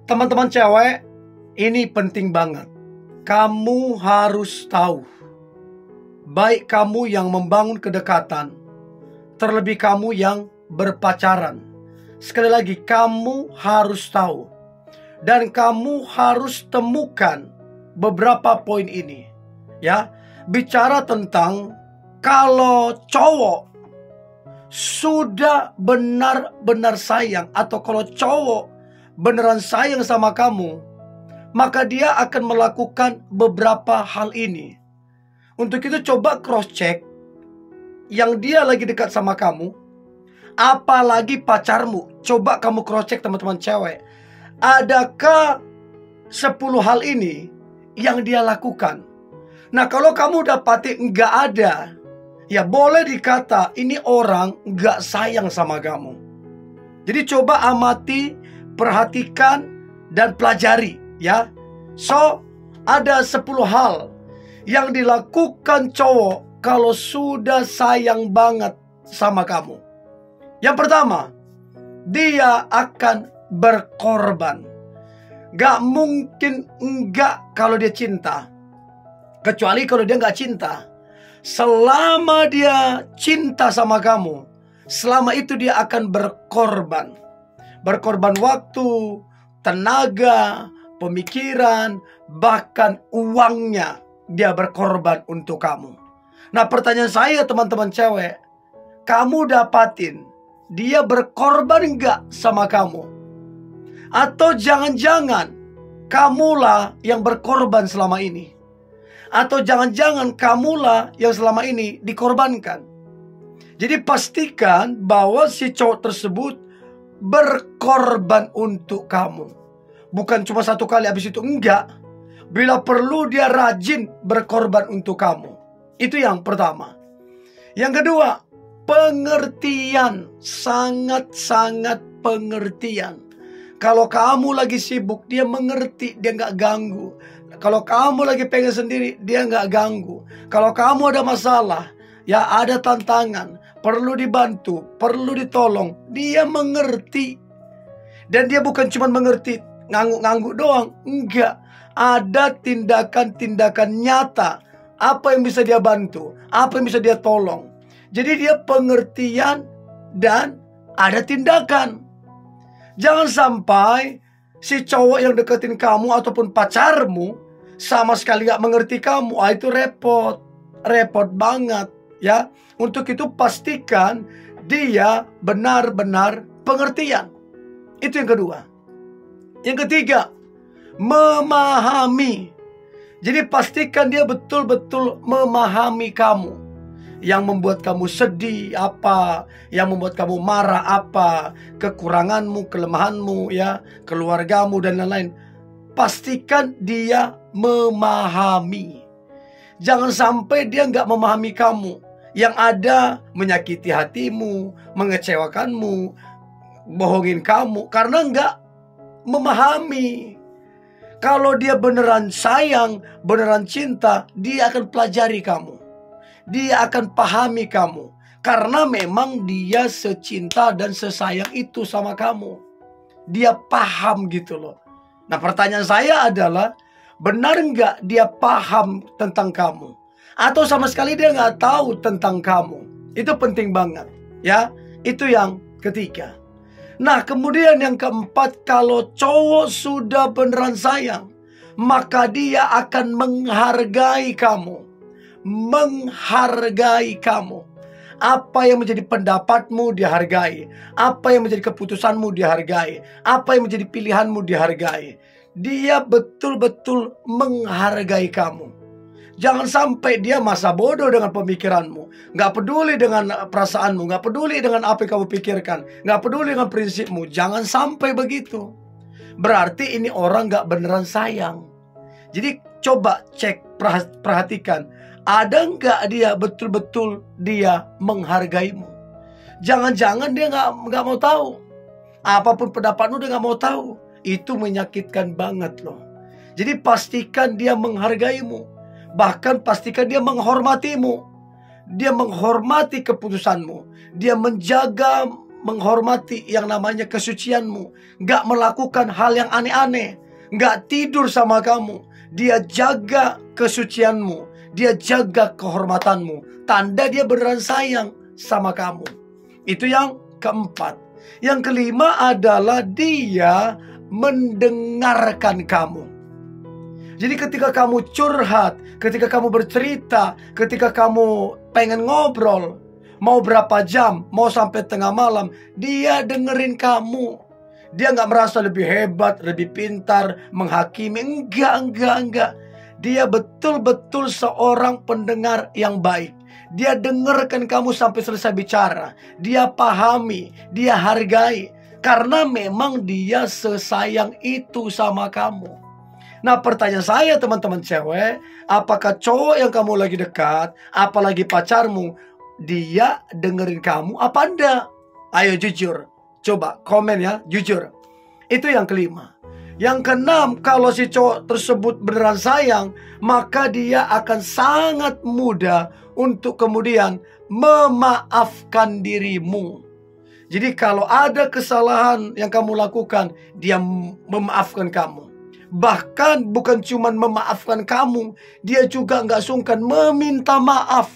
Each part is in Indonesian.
Teman-teman cewek, ini penting banget. Kamu harus tahu, baik kamu yang membangun kedekatan, terlebih kamu yang berpacaran. Sekali lagi, kamu harus tahu. Dan kamu harus temukan beberapa poin ini. Ya, bicara tentang kalau cowok sudah benar-benar sayang, atau kalau cowok beneran sayang sama kamu, maka dia akan melakukan beberapa hal ini. Untuk itu coba cross check yang dia lagi dekat sama kamu, apalagi pacarmu. Coba kamu cross check teman-teman cewek. Adakah 10 hal ini yang dia lakukan? Nah, kalau kamu dapati enggak ada, ya boleh dikata ini orang enggak sayang sama kamu. Jadi coba amati, perhatikan, dan pelajari ya. So, ada 10 hal yang dilakukan cowok kalau sudah sayang banget sama kamu. Yang pertama, dia akan berkorban. Gak mungkin enggak kalau dia cinta. Kecuali kalau dia gak cinta. Selama dia cinta sama kamu, selama itu dia akan berkorban. Berkorban waktu, tenaga, pemikiran, bahkan uangnya dia berkorban untuk kamu. Nah, pertanyaan saya teman-teman cewek, kamu dapatin dia berkorban enggak sama kamu? Atau jangan-jangan kamulah yang berkorban selama ini? Atau jangan-jangan kamulah yang selama ini dikorbankan? Jadi pastikan bahwa si cowok tersebut berkorban untuk kamu. Bukan cuma satu kali habis itu enggak. Bila perlu dia rajin berkorban untuk kamu. Itu yang pertama. Yang kedua, pengertian. Sangat-sangat pengertian. Kalau kamu lagi sibuk, dia mengerti, dia nggak ganggu. Kalau kamu lagi pengen sendiri, dia nggak ganggu. Kalau kamu ada masalah, ya ada tantangan, perlu dibantu, perlu ditolong, dia mengerti. Dan dia bukan cuma mengerti ngangguk-ngangguk doang. Enggak. Ada tindakan-tindakan nyata. Apa yang bisa dia bantu, apa yang bisa dia tolong. Jadi dia pengertian dan ada tindakan. Jangan sampai si cowok yang deketin kamu ataupun pacarmu sama sekali gak mengerti kamu. Itu repot. Repot banget ya. Untuk itu pastikan dia benar-benar pengertian. Itu yang kedua. Yang ketiga, memahami. Jadi pastikan dia betul-betul memahami kamu. Yang membuat kamu sedih apa, yang membuat kamu marah apa, kekuranganmu, kelemahanmu ya, keluargamu dan lain-lain. Pastikan dia memahami. Jangan sampai dia nggak memahami kamu. Yang ada menyakiti hatimu, mengecewakanmu, bohongin kamu karena nggak memahami. Kalau dia beneran sayang, beneran cinta, dia akan pelajari kamu. Dia akan pahami kamu. Karena memang dia secinta dan sesayang itu sama kamu. Dia paham gitu loh. Nah, pertanyaan saya adalah, benar nggak dia paham tentang kamu? Atau sama sekali dia nggak tahu tentang kamu? Itu penting banget ya. Itu yang ketiga. Nah, kemudian yang keempat, kalau cowok sudah beneran sayang, maka dia akan menghargai kamu. Menghargai kamu. Apa yang menjadi pendapatmu dihargai. Apa yang menjadi keputusanmu dihargai. Apa yang menjadi pilihanmu dihargai. Dia betul-betul menghargai kamu. Jangan sampai dia masa bodoh dengan pemikiranmu. Gak peduli dengan perasaanmu. Gak peduli dengan apa yang kamu pikirkan. Gak peduli dengan prinsipmu. Jangan sampai begitu. Berarti ini orang gak beneran sayang. Jadi coba cek, perhatikan. Ada nggak dia betul-betul dia menghargaimu? Jangan-jangan dia nggak mau tahu. Apapun pendapatmu dia nggak mau tahu. Itu menyakitkan banget loh. Jadi pastikan dia menghargaimu. Bahkan pastikan dia menghormatimu. Dia menghormati keputusanmu. Dia menjaga menghormati yang namanya kesucianmu, nggak melakukan hal yang aneh-aneh, nggak tidur sama kamu. Dia jaga kesucianmu, dia jaga kehormatanmu. Tanda dia beneran sayang sama kamu. Itu yang keempat. Yang kelima adalah dia mendengarkan kamu. Jadi ketika kamu curhat, ketika kamu bercerita, ketika kamu pengen ngobrol, mau berapa jam, mau sampai tengah malam, dia dengerin kamu. Dia nggak merasa lebih hebat, lebih pintar, menghakimi. Enggak. Dia betul-betul seorang pendengar yang baik. Dia dengarkan kamu sampai selesai bicara. Dia pahami, dia hargai. Karena memang dia sesayang itu sama kamu. Nah, pertanyaan saya teman-teman cewek, apakah cowok yang kamu lagi dekat, apalagi pacarmu, dia dengerin kamu apa enggak? Ayo jujur. Coba komen ya, jujur. Itu yang kelima. Yang keenam, kalau si cowok tersebut beneran sayang, maka dia akan sangat mudah untuk kemudian memaafkan dirimu. Jadi kalau ada kesalahan yang kamu lakukan, dia memaafkan kamu. Bahkan bukan cuma memaafkan kamu, dia juga nggak sungkan meminta maaf.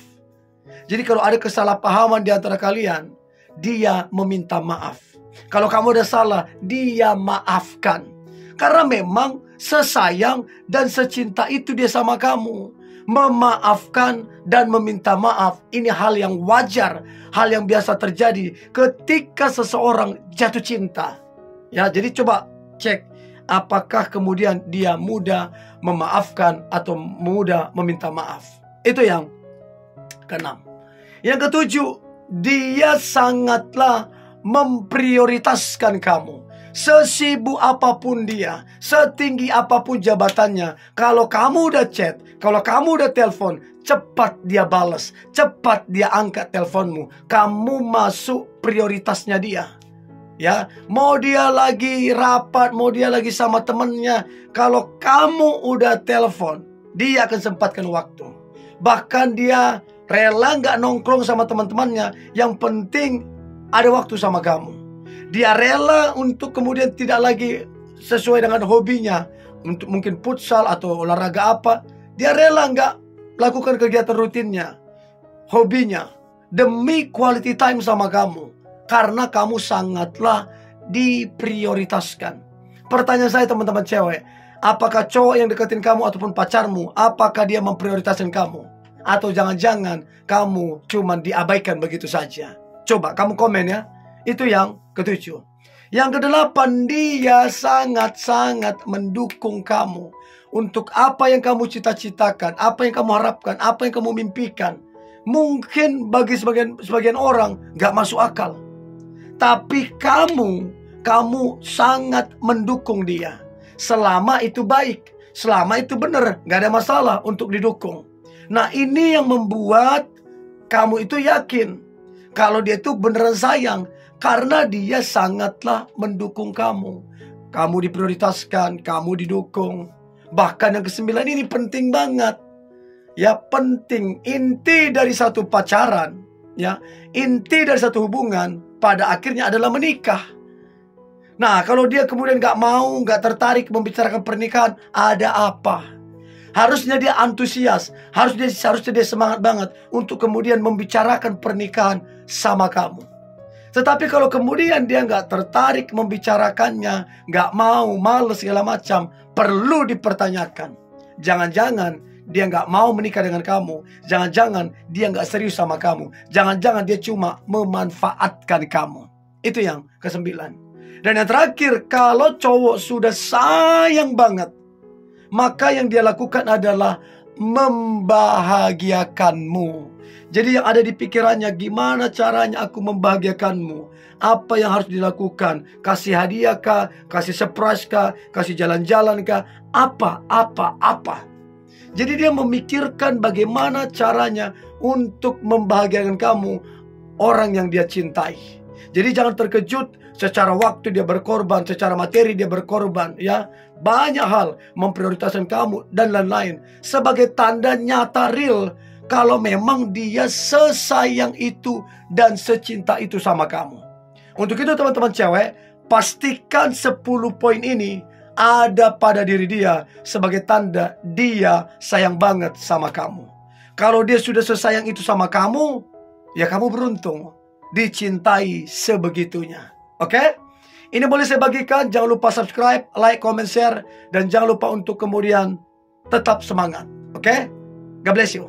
Jadi kalau ada kesalahpahaman di antara kalian, dia meminta maaf. Kalau kamu ada salah, dia maafkan. Karena memang sesayang dan secinta itu dia sama kamu. Memaafkan dan meminta maaf, ini hal yang wajar, hal yang biasa terjadi ketika seseorang jatuh cinta. Ya, jadi coba cek apakah kemudian dia mudah memaafkan atau mudah meminta maaf. Itu yang keenam. Yang ketujuh, dia sangatlah memprioritaskan kamu. Sesibuk apapun dia, setinggi apapun jabatannya, kalau kamu udah chat, kalau kamu udah telepon, cepat dia balas, cepat dia angkat teleponmu. Kamu masuk prioritasnya dia. Ya, mau dia lagi rapat, mau dia lagi sama temennya, kalau kamu udah telepon, dia akan sempatkan waktu. Bahkan dia rela nggak nongkrong sama teman-temannya, yang penting ada waktu sama kamu. Dia rela untuk kemudian tidak lagi sesuai dengan hobinya, untuk mungkin futsal atau olahraga apa, dia rela nggak lakukan kegiatan rutinnya, hobinya, demi quality time sama kamu. Karena kamu sangatlah diprioritaskan. Pertanyaan saya teman-teman cewek, apakah cowok yang deketin kamu ataupun pacarmu, apakah dia memprioritaskan kamu? Atau jangan-jangan kamu cuma diabaikan begitu saja? Coba kamu komen ya. Itu yang ketujuh. Yang kedelapan, dia sangat-sangat mendukung kamu untuk apa yang kamu cita-citakan, apa yang kamu harapkan, apa yang kamu mimpikan. Mungkin bagi sebagian orang gak masuk akal, tapi kamu sangat mendukung dia. Selama itu baik, selama itu benar, gak ada masalah untuk didukung. Nah, ini yang membuat kamu itu yakin kalau dia itu beneran sayang, karena dia sangatlah mendukung kamu. Kamu diprioritaskan, kamu didukung. Bahkan yang kesembilan ini penting banget. Ya, penting. Inti dari satu pacaran, ya, inti dari satu hubungan pada akhirnya adalah menikah. Nah, kalau dia kemudian gak mau, gak tertarik membicarakan pernikahan, ada apa? Harusnya dia antusias, harusnya dia semangat banget untuk kemudian membicarakan pernikahan sama kamu. Tetapi kalau kemudian dia gak tertarik membicarakannya, gak mau, males segala macam, perlu dipertanyakan. Jangan-jangan dia gak mau menikah dengan kamu. Jangan-jangan dia gak serius sama kamu. Jangan-jangan dia cuma memanfaatkan kamu. Itu yang kesembilan. Dan yang terakhir, kalau cowok sudah sayang banget, maka yang dia lakukan adalah membahagiakanmu. Jadi yang ada di pikirannya, gimana caranya aku membahagiakanmu? Apa yang harus dilakukan? Kasih hadiah kah? Kasih surprise kah? Kasih jalan-jalan kah? Apa? Jadi dia memikirkan bagaimana caranya untuk membahagiakan kamu, orang yang dia cintai. Jadi jangan terkejut, secara waktu dia berkorban, secara materi dia berkorban, ya. Banyak hal memprioritaskan kamu dan lain-lain. Sebagai tanda nyata real kalau memang dia sesayang itu dan secinta itu sama kamu. Untuk itu teman-teman cewek, pastikan 10 poin ini ada pada diri dia sebagai tanda dia sayang banget sama kamu. Kalau dia sudah sesayang itu sama kamu, ya kamu beruntung dicintai sebegitunya. Oke? Ini boleh saya bagikan. Jangan lupa subscribe, like, comment, share. Dan jangan lupa untuk kemudian tetap semangat. Oke? God bless you.